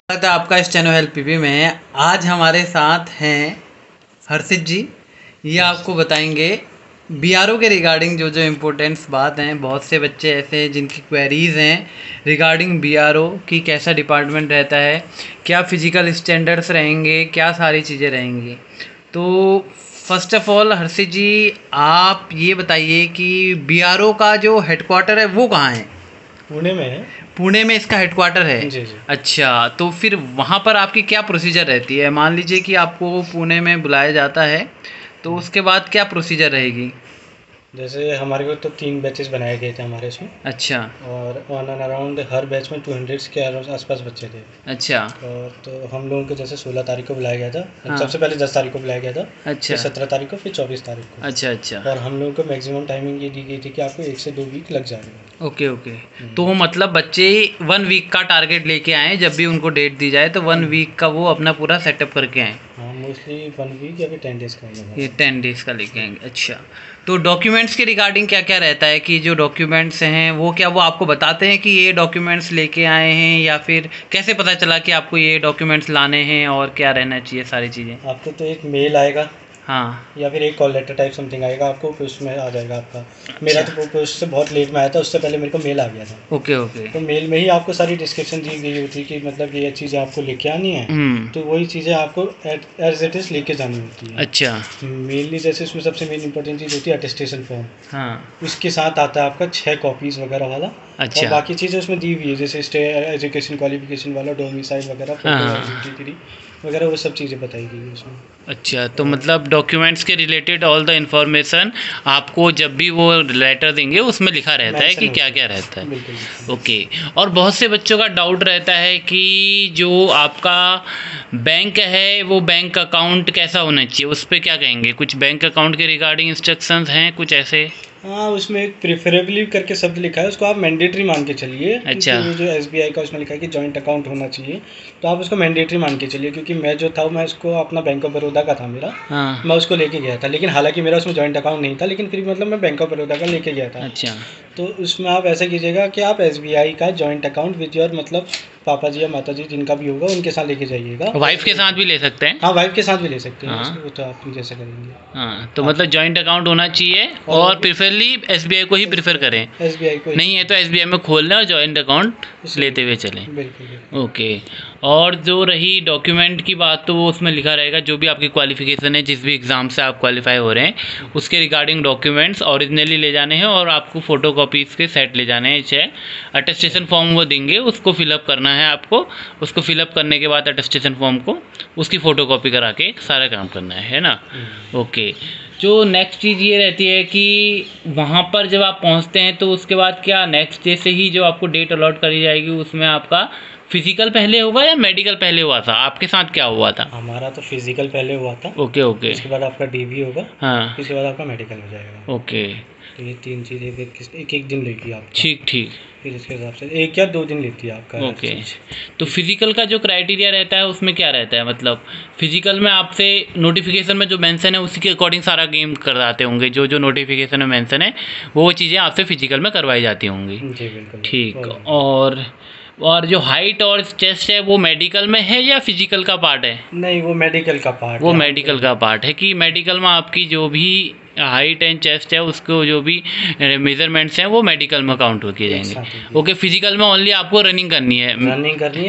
स्वागत है आपका इस चैनल हेल्प पीपी में। आज हमारे साथ हैं हर्षित जी। ये आपको बताएंगे बीआरओ के रिगार्डिंग जो इम्पोर्टेंट्स बात हैं। बहुत से बच्चे ऐसे हैं जिनकी क्वेरीज़ हैं रिगार्डिंग बीआरओ की, कैसा डिपार्टमेंट रहता है, क्या फिजिकल स्टैंडर्ड्स रहेंगे, क्या सारी चीज़ें रहेंगी। तो फर्स्ट ऑफ ऑल हर्षित जी, आप ये बताइए कि बीआरओ का जो हेडक्वार्टर है वो कहाँ है? पुणे में है। पुणे में इसका हेडक्वार्टर है? जी जी। अच्छा, तो फिर वहाँ पर आपकी क्या प्रोसीजर रहती है? मान लीजिए कि आपको पुणे में बुलाया जाता है, तो उसके बाद क्या प्रोसीजर रहेगी? जैसे हमारे को तो 3 बैचेस बनाए गए थे हमारे इसमें। अच्छा और on and around her batch में 200 के आसपास बच्चे थे। अच्छा। और तो हम लोगों को जैसे 16 तारीख को बुलाया गया था। हाँ। सबसे पहले 10 तारीख को बुलाया गया था। अच्छा। फिर 17 तारीख को, फिर 24 तारीख को। अच्छा अच्छा। और हम लोगों को मैक्सिमम टाइमिंग ये दी गई थी कि आपको 1 से 2 वीक लग जाएगा। Okay okay. तो मतलब बच्चे 1 वीक का टारगेट लेके आए, जब भी उनको डेट दी जाए तो 1 वीक का वो अपना पूरा सेटअप करके आए। हाँ, मोस्टली 1 वीक या फिर 10 डेज़ का ये 10 डेज़ का लेके आएंगे। अच्छा, तो डॉक्यूमेंट्स के रिगार्डिंग क्या क्या रहता है कि जो डॉक्यूमेंट्स हैं वो क्या वो आपको बताते हैं कि ये डॉक्यूमेंट्स लेके आए हैं, या फिर कैसे पता चला कि आपको ये डॉक्यूमेंट्स लाने हैं और क्या रहना चाहिए सारी चीज़ें? आपको तो एक मेल आएगा, हाँ। या फिर एक कॉल लेटर टाइप समथिंग आएगा आपको, पोस्ट में आ जाएगा आपका। मेरा तो पोस्ट से बहुत लेट में आया था, उससे पहले मेरे को मेल आ गया था। Okay okay. तो मेल में ही आपको सारी डिस्क्रिप्शन दी गई होती है कि मतलब ये चीज़ें आपको लेके आनी है। तो वही चीज़ें आपको एज इट इज़ लेके जानी होती है। अच्छा। मेनली जैसे इसमें सबसे मेन इंपॉर्टेंट चीज़ होती है अटेस्टेशन फॉर्म। हाँ। उसके साथ आता है आपका 6 कॉपीज़ वगैरह वाला। अच्छा। और बाकी चीज़ें उसमें दी हुई है, जैसे एजुकेशन क्वालिफिकेशन वाला, डोमिसाइल वगैरह, फोटो वगैरह, वो सब चीज़ें बताई गई है उसमें। अच्छा, तो मतलब डॉक्यूमेंट्स के रिलेटेड ऑल द इन्फॉर्मेशन आपको जब भी वो लेटर देंगे उसमें लिखा रहता है कि क्या क्या रहता है। बिल्कुल। ओके। और बहुत से बच्चों का डाउट रहता है कि जो आपका बैंक है वो बैंक अकाउंट कैसा होना चाहिए, उस पर क्या कहेंगे? कुछ बैंक अकाउंट के रिगार्डिंग इंस्ट्रक्शंस हैं कुछ ऐसे? हाँ, उसमें एक प्रेफरेबली करके शब्द लिखा है, उसको आप मैंडेटरी मान के चलिए। अच्छा। क्योंकि वो जो एसबीआई का उसमें लिखा है कि जॉइंट अकाउंट होना चाहिए, तो आप उसको मैंडेटरी मान के चलिए। क्योंकि मैं जो था मैं उसको अपना बैंक ऑफ बड़ौदा का था मेरा। हाँ। मैं उसको लेके गया था, लेकिन हालांकि मेरा उसमें जॉइंट अकाउंट नहीं था, लेकिन फिर मतलब मैं बैंक ऑफ बड़ौदा का लेके गया था। अच्छा। तो उसमें आप ऐसा कीजिएगा कि आप एसबीआई का जॉइंट अकाउंट विद योर मतलब पापा जी या माता जी जिनका भी होगा उनके साथ लेके जाइएगा। वाइफ के साथ भी ले सकते हैं? हाँ, वाइफ के साथ भी ले सकते हैं। हाँ। वो तो आप जैसे करेंगे। हाँ, तो मतलब जॉइंट अकाउंट होना चाहिए और प्रेफरली एसबीआई को ही प्रेफर करें। एसबीआई को नहीं है तो एसबीआई में खोल लें और जॉइंट अकाउंट लेते हुए चलें। बिल्कुल। ओके। और जो रही डॉक्यूमेंट की बात, तो वो उसमें लिखा रहेगा जो भी आपकी क्वालिफिकेशन है, जिस भी एग्ज़ाम से आप क्वालिफाई हो रहे हैं उसके रिगार्डिंग डॉक्यूमेंट्स ओरिजिनली ले जाने हैं, और आपको फ़ोटो कॉपीज़ के सेट ले जाने हैं 6। अटेस्टेशन फॉर्म वो देंगे, उसको फिलअप करना है आपको। उसको फिलअप करने के बाद अटेस्टेशन फॉर्म को उसकी फ़ोटो कॉपी करा के सारा काम करना है ना? ओके। जो नेक्स्ट चीज़ ये रहती है कि वहाँ पर जब आप पहुँचते हैं तो उसके बाद क्या नेक्स्ट डे से ही जो आपको डेट अलॉट करी जाएगी उसमें आपका फिजिकल पहले होगा या मेडिकल पहले हुआ था? आपके साथ क्या हुआ था? हमारा तो फिजिकल पहले हुआ था। Okay okay. उसके बाद आपका डीबी होगा। हाँ। उसके बाद आपका मेडिकल हो जाएगा। ओके। तो ये 3 चीज़ एक दिन लेगी आपका। ठीक ठीक। फिर इसके हिसाब से 1 या 2 दिन लेती है आपका। ओके। तो फिजिकल का जो क्राइटेरिया रहता है उसमें क्या रहता है? मतलब फिजिकल में आपसे नोटिफिकेशन में जो मेंशन है उसी के अकॉर्डिंग सारा गेम करवाते होंगे, जो नोटिफिकेशन में मेंशन है वो चीज़ें आपसे फिजिकल में करवाई जाती होंगी। जी बिल्कुल। ठीक। और जो हाइट और चेस्ट है वो मेडिकल में है या फिजिकल का पार्ट है? नहीं, वो मेडिकल का पार्ट वो मेडिकल का पार्ट है कि मेडिकल में आपकी जो भी हाइट एंड चेस्ट है उसको जो भी मेजरमेंट्स हैं वो मेडिकल में काउंट होके जाएंगे। ओके। फिजिकल में ओनली आपको रनिंग करनी है?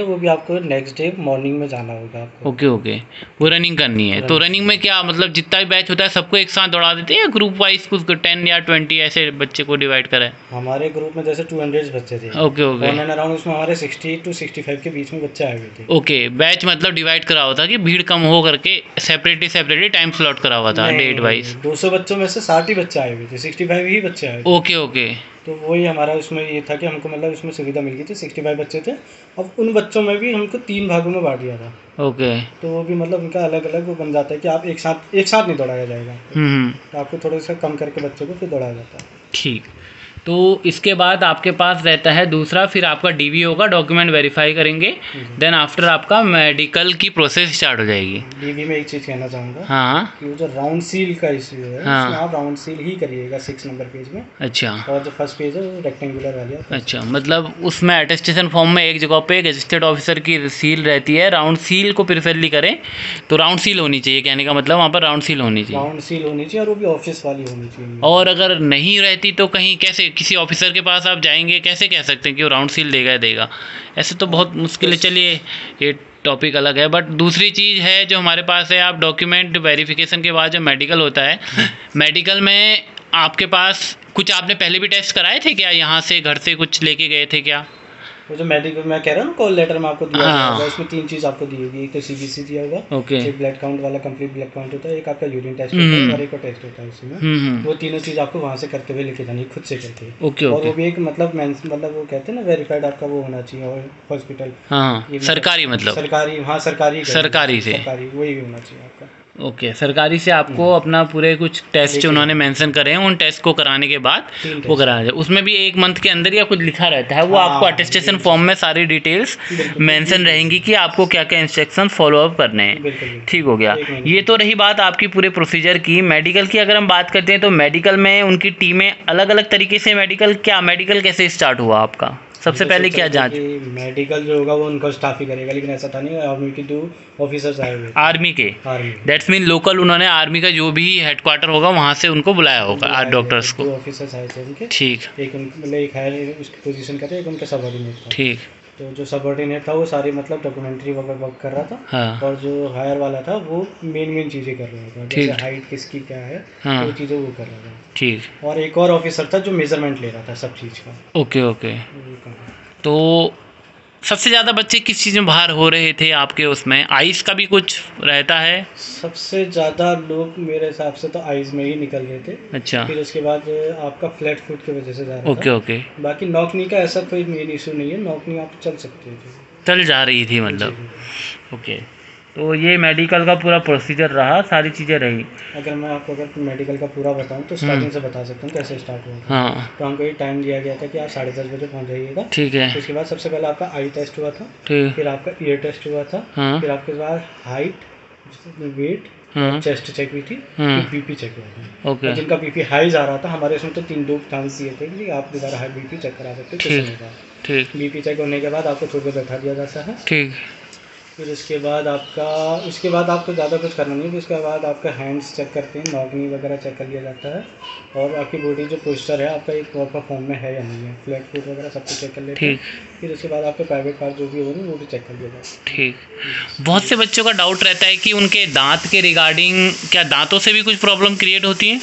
वो भी आपको नेक्स्ट डे मॉर्निंग में जाना होगा आपको। Okay okay. वो रनिंग करनी है। तो रनिंग में क्या मतलब जितना भी बैच होता है सबको एक साथ दौड़ा देते हैं या ग्रुप वाइज कुछ 10 या 20 ऐसे बच्चे को डिवाइड करें? हमारे ग्रुप में जैसे 200 बच्चे थे। Okay okay. On and around उसमें हमारे 60 to 65 के बीच में बच्चे आए हुए थे। ओके। बैच मतलब डिवाइड करा हुआ था कि भीड़ कम हो करके सेपरेटली टाइम स्लॉट करा हुआ था डेट वाइज? 200 बच्चों में से 60 ही बच्चे आए हुए थे, 65 ही बच्चे आए थे। Okay okay. तो वही हमारा उसमें ये था कि हमको मतलब उसमें सुविधा मिल गई थी। 65 बच्चे थे। अब उन बच्चों में भी हमको 3 भागों में बांट दिया था। ओके। तो वो भी मतलब उनका अलग अलग वो बन जाता है कि आप एक साथ नहीं दौड़ाया जाएगा। तो आपको थोड़ा सा कम करके बच्चों को फिर दौड़ाया जाता है। ठीक। तो इसके बाद आपके पास रहता है दूसरा, फिर आपका डीवी होगा, डॉक्यूमेंट वेरीफाई करेंगे, देन आफ्टर आपका मेडिकल की प्रोसेस स्टार्ट हो जाएगी। डीवी में एक चीज़ कहना चाहूँगा, हाँ, कि जो राउंड सील का इशू है, हाँ, उसमें आप राउंड सील ही करिएगा 6 नंबर पेज में। अच्छा, और जो फर्स्ट पेज है वो रेक्टेंगुलर वाली है। अच्छा, मतलब उसमें अटेस्टेशन फॉर्म में एक जगह पे गजेस्टेड ऑफिसर की सील रहती है, राउंड सील को प्रिफरली करें तो राउंड सील होनी चाहिए, कहने का मतलब वहाँ पर राउंड सील होनी चाहिए। राउंड सील होनी चाहिए और वो भी ऑफिस वाली होनी चाहिए। और अगर नहीं रहती तो कहीं कैसे किसी ऑफिसर के पास आप जाएंगे, कैसे कह सकते हैं कि वो राउंड सील देगा देगा, ऐसे तो बहुत मुश्किल है। चलिए ये टॉपिक अलग है, बट दूसरी चीज़ है जो हमारे पास है, आप डॉक्यूमेंट वेरिफिकेशन के बाद जो मेडिकल होता है, मेडिकल में आपके पास कुछ आपने पहले भी टेस्ट कराए थे क्या, यहाँ से घर से कुछ लेके गए थे क्या? वो जो मेडिकल मैं कह रहा हूँ कॉल लेटर में आपको दिया हाँ, होगा, उसमें 3 चीज़ आपको दी होगी। एक तो सीबीसी दिया होगा, ओके, एक ब्लड काउंट वाला कंप्लीट ब्लड काउंट होता है, एक आपका यूरिन टेस्ट होता है और एक और टेस्ट होता है उसमें। वो तीनों चीज़ आपको वहाँ से करते हुए लेके जानी, खुद से करके। ओके, और वो भी एक मतलब वो कहते हैं ना वेरीफाइड आपका वो होना चाहिए, और हॉस्पिटल, हाँ, सरकारी, मतलब सरकारी, हाँ सरकारी से सरकारी वही होना चाहिए आपका। ओके, सरकारी से आपको अपना पूरे कुछ टेस्ट उन्होंने मेंशन करे हैं, उन टेस्ट को कराने के बाद वो कराया जाए। उसमें भी 1 मंथ के अंदर या कुछ लिखा रहता है, वो आपको अटेस्टेशन फॉर्म में सारी डिटेल्स मेंशन रहेंगी कि आपको क्या क्या इंस्ट्रक्शन फॉलो अप करने हैं। ठीक हो गया, ये तो रही बात आपकी पूरे प्रोसीजर की। मेडिकल की अगर हम बात करते हैं तो मेडिकल में उनकी टीमें अलग अलग तरीके से, मेडिकल कैसे स्टार्ट हुआ आपका? सबसे पहले क्या जांच? मेडिकल जो होगा वो उनका स्टाफ ही करेगा, लेकिन ऐसा था नहीं, आर्मी के 2 ऑफिसर्स आए हुए, आर्मी के, दैट्स मीन लोकल, उन्होंने आर्मी का जो भी हेडक्वार्टर होगा वहाँ से उनको बुलाया होगा डॉक्टर्स को। 2 ऑफिसर्स आए थे उनके, ठीक, एक मतलब एक हायर उसकी पोजीशन का था, एक उनका सबऑर्डिनेट था। ठीक, तो जो सबऑर्डिनेट था वो सारी मतलब डॉक्यूमेंट्री वगैरह वर्क कर रहा था, हाँ, और जो हायर वाला था वो मेन चीज़ें कर रहा था, जैसे हाइट किसकी क्या है, हाँ, वो चीज़ें वो कर रहा था। ठीक, और एक और ऑफिसर था जो मेजरमेंट ले रहा था सब चीज़ का। Okay, okay. तो सबसे ज़्यादा बच्चे किस चीज़ में बाहर हो रहे थे आपके उसमें? आइस का भी कुछ रहता है? सबसे ज़्यादा लोग मेरे हिसाब से तो आइज़ में ही निकल रहे थे। अच्छा, फिर उसके बाद आपका फ्लैट फुट की वजह से जा रहा ओके, था। ओके। बाकी नॉकनी का ऐसा कोई मेन इशू नहीं है, नॉकनी आप चल सकते थे, चल जा रही थी मतलब, ओके। तो ये मेडिकल का पूरा प्रोसीजर रहा, सारी चीज़ें रही। अगर मैं आपको मेडिकल का पूरा बताऊं तो स्टार्टिंग से बता सकता हूं कैसे स्टार्ट हुआ था। हाँ, तो हमको ये टाइम दिया गया था कि आप 10:30 बजे पहुंच जाइएगा। ठीक है। उसके बाद सबसे पहले आपका आई टेस्ट हुआ था, ठीक, फिर आपका ईयर टेस्ट हुआ था, हाँ, फिर आपके बाद हाइट, वेट, हाँ, चेस्ट चेक हुई थी, हाँ, फिर बीपी चेक हुआ था। ओके, जिनका बीपी हाई जा रहा था, हमारे इसमें तो 3 चांस दिए थे कि आप दोबारा हाई बीपी चेक करा सकते हो। ठीक, ठीक, बीपी चेक होने के बाद आपको थोड़ी देर बैठा दिया जाता है। ठीक, फिर उसके बाद आपको ज़्यादा कुछ करना नहीं है। उसके बाद आपका हैंड्स चेक करते हैं, नॉकनी वगैरह चेक कर लिया जाता है, और आपकी बॉडी जो पोस्चर है आपका एक प्रॉपर फॉर्म में है या नहीं है, फ्लैट फुट वगैरह सब कुछ चेक कर लेते हैं। फिर उसके बाद आपके प्राइवेट पार्ट जो भी हो रहे हैं वो भी चेक कर लिया जाता है। ठीक। बहुत से बच्चों का डाउट रहता है कि उनके दांत के रिगार्डिंग, क्या दांतों से भी कुछ प्रॉब्लम क्रिएट होती है?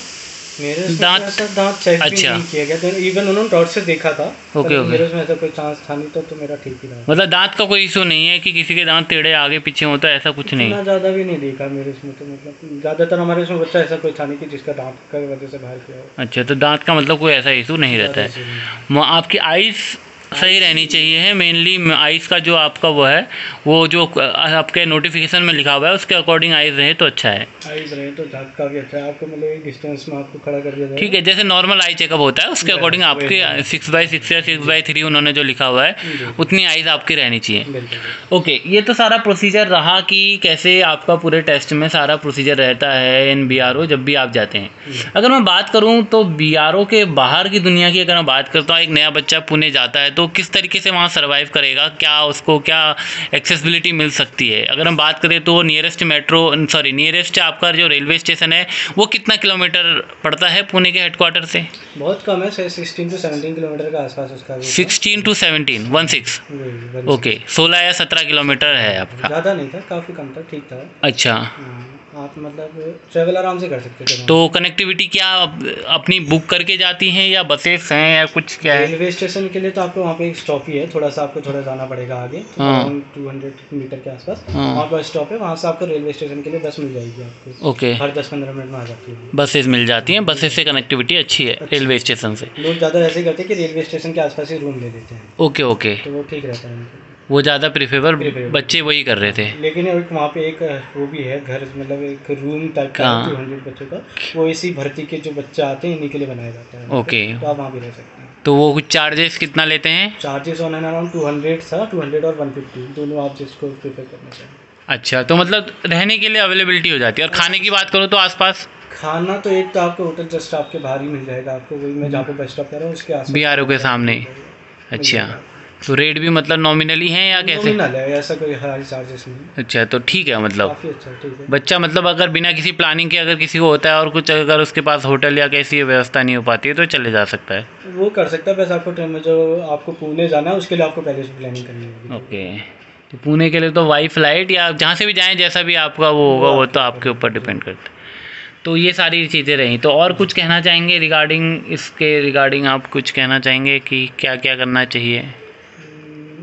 मेरे दांत चेक अच्छा, नहीं किया गया, तो इवन उन्होंने डॉट से देखा था। Okay, okay. मेरे उसमें ऐसा कोई चांस था नहीं, तो मेरा ठीक ही रहा। मतलब दांत का कोई इशू नहीं है कि किसी के दांत टेढ़े आगे पीछे हो, तो ऐसा कुछ नहीं? इतना ज़्यादा भी नहीं देखा मेरे इसमें, तो मतलब ज़्यादातर हमारे इसमें बच्चा ऐसा कोई था नहीं कि जिसका दांत का वजह से बाहर किया हो। अच्छा, तो दांत का मतलब कोई ऐसा इशू नहीं रहता है। आपकी आइस सही रहनी चाहिए है, मेनली आइस का जो आपका वो है, वो जो आपके नोटिफिकेशन में लिखा हुआ है उसके अकॉर्डिंग आइस रहे तो अच्छा है। आइस रहे तो का भी अच्छा है, आपको मतलब एक डिस्टेंस में आपको खड़ा कर दिया जाएगा। ठीक है, जैसे नॉर्मल आई चेकअप होता है उसके अकॉर्डिंग आपके 6/6 या 6/3 उन्होंने जो लिखा हुआ है उतनी आइस आपकी रहनी चाहिए। ओके, ये तो सारा प्रोसीजर रहा कि कैसे आपका पूरे टेस्ट में सारा प्रोसीजर रहता है इन BRO जब भी आप जाते हैं। अगर मैं बात करूँ तो BRO के बाहर की दुनिया की अगर मैं बात करता हूँ, एक नया बच्चा पुणे जाता है तो किस तरीके से वहाँ सर्वाइव करेगा, क्या उसको क्या एक्सेसिबिलिटी मिल सकती है? अगर हम बात करें तो नियरेस्ट आपका जो रेलवे स्टेशन है वो कितना किलोमीटर पड़ता है पुणे के हेडक्वार्टर से? बहुत कम है, 16 से 17 किलोमीटर के आसपास उसका। 16 to 17, 16, ओके, 16 या 17 किलोमीटर है आपका। ज़्यादा नहीं था, काफ़ी कम था, ठीक था। अच्छा, आप मतलब ट्रैवल आराम से कर सकते थे। तो कनेक्टिविटी क्या अपनी बुक करके जाती हैं या बसेस हैं या कुछ क्या है? रेलवे स्टेशन के लिए तो आपको वहाँ पे एक स्टॉप ही है, थोड़ा जाना पड़ेगा आगे, 200 मीटर के आसपास वहाँ पर स्टॉप है। वहाँ से आपको रेलवे स्टेशन के लिए बस मिल जाएगी आपको। ओके, हर 10-15 मिनट में आ जाती है, बसेस मिल जाती हैं। बसेस से कनेक्टिविटी अच्छी है रेलवे स्टेशन से। लोग ज़्यादा ऐसे ही करते हैं कि रेलवे स्टेशन के आसपास ही रूम ले लेते हैं। ओके, ओके, तो वो ठीक रहता है। वो ज़्यादा प्रिफेबल बच्चे वही कर रहे थे। लेकिन एक वहाँ पे एक वो भी है घर, मतलब एक रूम टाइप का 200 बच्चों का, वो इसी भर्ती के जो बच्चे आते हैं इन्हीं के लिए बनाया जाता है। ओके, तो आप वहाँ भी रह सकते हैं। तो वो कुछ चार्जेस कितना लेते हैं? चार्जेस ऑन एंड अराउंड 200 था, 200 और 150 दोनों, आप जिसको प्रेफर करना चाहें। अच्छा, तो मतलब रहने के लिए अवेलेबिलिटी हो जाती है। और खाने की बात करो तो आसपास खाना तो एक तो आपको होटल जस्ट आपके बाहर ही मिल जाएगा आपको, वही मैं जहाँ पे बस स्टॉप कर रहा हूँ उसके आस BRO के सामने। अच्छा, तो रेट भी मतलब नॉमिनली हैं या कैसे? नॉमिनल है, ऐसा कोई हाई चार्जेस नहीं। अच्छा, तो ठीक है, मतलब काफ़ी अच्छा, ठीक है। बच्चा मतलब अगर बिना किसी प्लानिंग के अगर किसी को होता है और कुछ अगर उसके पास होटल या कैसी व्यवस्था नहीं हो पाती है तो चले जा सकता है। वो कर सकता है, बस आपको ट्रेन में जो आपको पुणे जाना है उसके लिए आपको पहले से प्लानिंग करनी होगी। ओके, तो पुणे के लिए तो वाई फ्लाइट या जहाँ से भी जाएँ जैसा भी आपका वो होगा वो तो आपके ऊपर डिपेंड करता है। तो ये सारी चीज़ें रहीं, तो और कुछ कहना चाहेंगे रिगार्डिंग इसके, रिगार्डिंग आप कुछ कहना चाहेंगे कि क्या क्या करना चाहिए?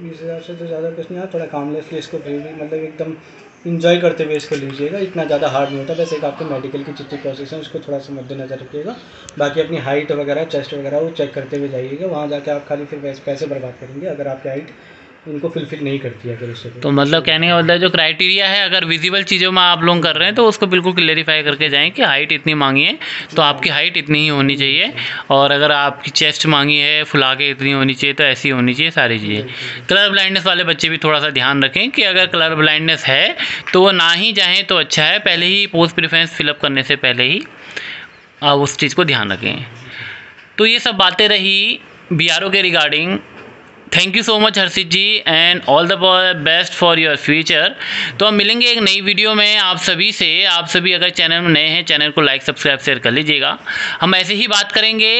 इस हिसाब से तो ज़्यादा कुछ नहीं है, थोड़ा कामलेसली इसको ब्रीविंग मतलब एकदम इंजॉय करते हुए इसको लीजिएगा, इतना ज़्यादा हार्ड नहीं होता। बस एक आपके मेडिकल की जितनी प्रोसेस है उसको थोड़ा सा मद्देनजर रखिएगा, बाकी अपनी हाइट वगैरह चेस्ट वगैरह वो चेक करते हुए जाइएगा। वहाँ जाके आप खाली फिर पैसे बर्बाद करेंगे अगर आपकी हाइट उनको फुलफिल नहीं करती है। अगर उससे तो मतलब कहने का मतलब जो क्राइटेरिया है अगर विजिबल चीज़ों में आप लोग कर रहे हैं तो उसको बिल्कुल क्लेरिफाई करके जाएं कि हाइट इतनी मांगी है तो आपकी हाइट इतनी ही होनी चाहिए, और अगर आपकी चेस्ट मांगी है फुला के इतनी होनी चाहिए तो ऐसी होनी चाहिए सारी चीज़ें। कलर ब्लाइंडनेस वाले बच्चे भी थोड़ा सा ध्यान रखें कि अगर कलर ब्लाइंडनेस है तो वो ना ही जाएँ तो अच्छा है, पहले ही पोस्ट प्रेफरेंस फिलअप करने से पहले ही आप उस चीज़ को ध्यान रखें। तो ये सब बातें रही BRO के regarding. Thank you so much Harshit ji and all the best for your future. तो हम मिलेंगे एक नई वीडियो में आप सभी से। आप सभी अगर चैनल में नए हैं चैनल को लाइक सब्सक्राइब शेयर कर लीजिएगा। हम ऐसे ही बात करेंगे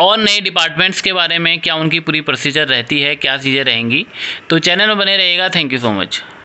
और नए डिपार्टमेंट्स के बारे में, क्या उनकी पूरी प्रोसीजर रहती है, क्या चीज़ें रहेंगी। तो चैनल में बने रहिएगा। Thank you so much.